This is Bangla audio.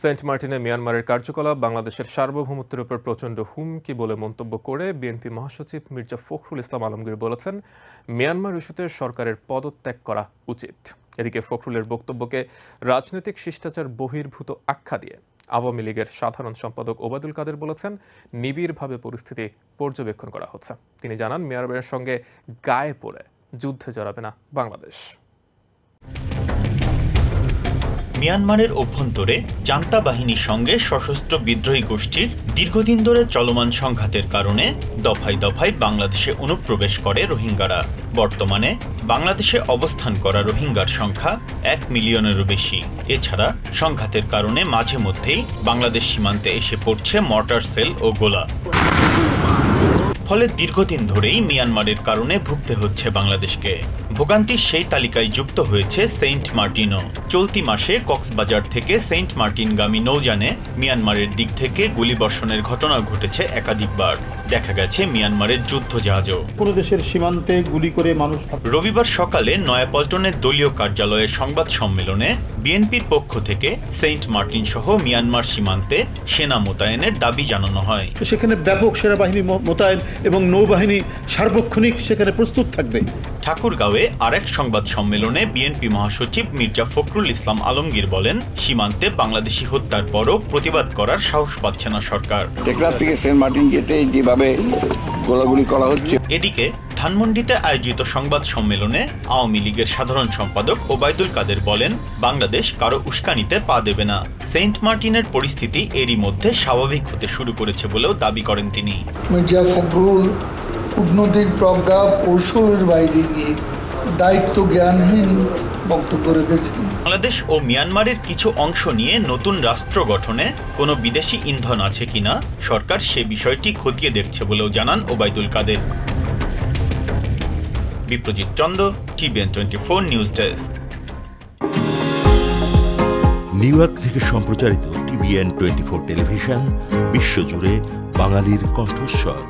সেন্ট মার্টিনে মিয়ানমারের কার্যকলাপ বাংলাদেশের সার্বভৌমত্বের উপর প্রচণ্ড হুমকি বলে মন্তব্য করে বিএনপি মহাসচিব মির্জা ফখরুল ইসলাম আলমগীর বলেছেন, মিয়ানমার ইস্যুতে সরকারের পদত্যাগ করা উচিত। এদিকে ফখরুলের বক্তব্যকে রাজনৈতিক শিষ্টাচার বহির্ভূত আখ্যা দিয়ে আওয়ামী লীগের সাধারণ সম্পাদক ওবায়দুল কাদের বলেছেন, নিবিড়ভাবে পরিস্থিতি পর্যবেক্ষণ করা হচ্ছে। তিনি জানান, মিয়ানমারের সঙ্গে গায়ে পড়ে যুদ্ধে জড়াবে না বাংলাদেশ। মিয়ানমারের অভ্যন্তরে জান্তা বাহিনীর সঙ্গে সশস্ত্র বিদ্রোহী গোষ্ঠীর দীর্ঘদিন ধরে চলমান সংঘাতের কারণে দফায় দফায় বাংলাদেশে অনুপ্রবেশ করে রোহিঙ্গারা। বর্তমানে বাংলাদেশে অবস্থান করা রোহিঙ্গার সংখ্যা 1 মিলিয়নেরও বেশি। এছাড়া সংঘাতের কারণে মাঝে মধ্যেই বাংলাদেশ সীমান্তে এসে পড়ছে মর্টার সেল ও গোলা। ফলে দীর্ঘদিন ধরেই মিয়ানমারের কারণে ভুগতে হচ্ছে বাংলাদেশকে। ভোগান্তির সেই তালিকায় যুক্ত হয়েছে সেন্ট মার্টিনও। চলতি মাসে কক্সবাজার থেকে সেন্ট মার্টিনগামী নৌযানে মিয়ানমারের দিক থেকে গুলিবর্ষণের ঘটনা ঘটেছে একাধিকবার। দেখা গেছে মিয়ানমারের যুদ্ধজাহাজও কোনো দেশের সীমান্তে গুলি করে মানুষ। রবিবার সকালে নয়াপল্টনের দলীয় কার্যালয়ে সংবাদ সম্মেলনে বিএনপির পক্ষ থেকে সেন্ট মার্টিন সহ মিয়ানমার সীমান্তে সেনা মোতায়েনের দাবি জানানো হয়। সেখানে ব্যাপক সেনাবাহিনী মোতায়েন এবং নৌবাহিনী সার্বক্ষণিক সেখানে প্রস্তুত থাকবে। ঠাকুরগাঁওয়ে আরেক সংবাদ সম্মেলনে বিএনপি মহাসচিব মির্জা ফখরুল ইসলাম আলমগীর বলেন, সীমান্তে বাংলাদেশি হত্যার পরও প্রতিবাদ করার সাহস পাচ্ছে না সরকার। টেকনাফ থেকে সেন্ট মার্টিন যেতে যেভাবে গোলাগুলি করা হচ্ছে। এদিকে ধানমন্ডিতে আয়োজিত সংবাদ সম্মেলনে আওয়ামী লীগের সাধারণ সম্পাদক ওবায়দুল কাদের বলেন, বাংলাদেশ কারো উস্কানিতে পা দেবে না। সেন্ট মার্টিনের পরিস্থিতি এরই মধ্যে স্বাভাবিক হতে শুরু করেছে বলেও দাবি করেন তিনি। মির্জা ফখরুল কূটনৈতিক প্রজ্ঞা কৌশলের বাইরে গিয়ে দায়িত্ব জ্ঞানহীন বক্তব্য রেখেছেন। বাংলাদেশ ও মিয়ানমারের কিছু অংশ নিয়ে নতুন রাষ্ট্র গঠনে কোনো বিদেশি ইন্ধন আছে কিনা সরকার সে বিষয়টি খতিয়ে দেখছে বলেও জানান Obaidul Quader. Biprajit Chanda, TVN 24 news desk. New York থেকে সম্প্রচারিত টিভিএন 24 টেলিভিশন বিশ্বজুড়ে বাঙালির কণ্ঠস্বর।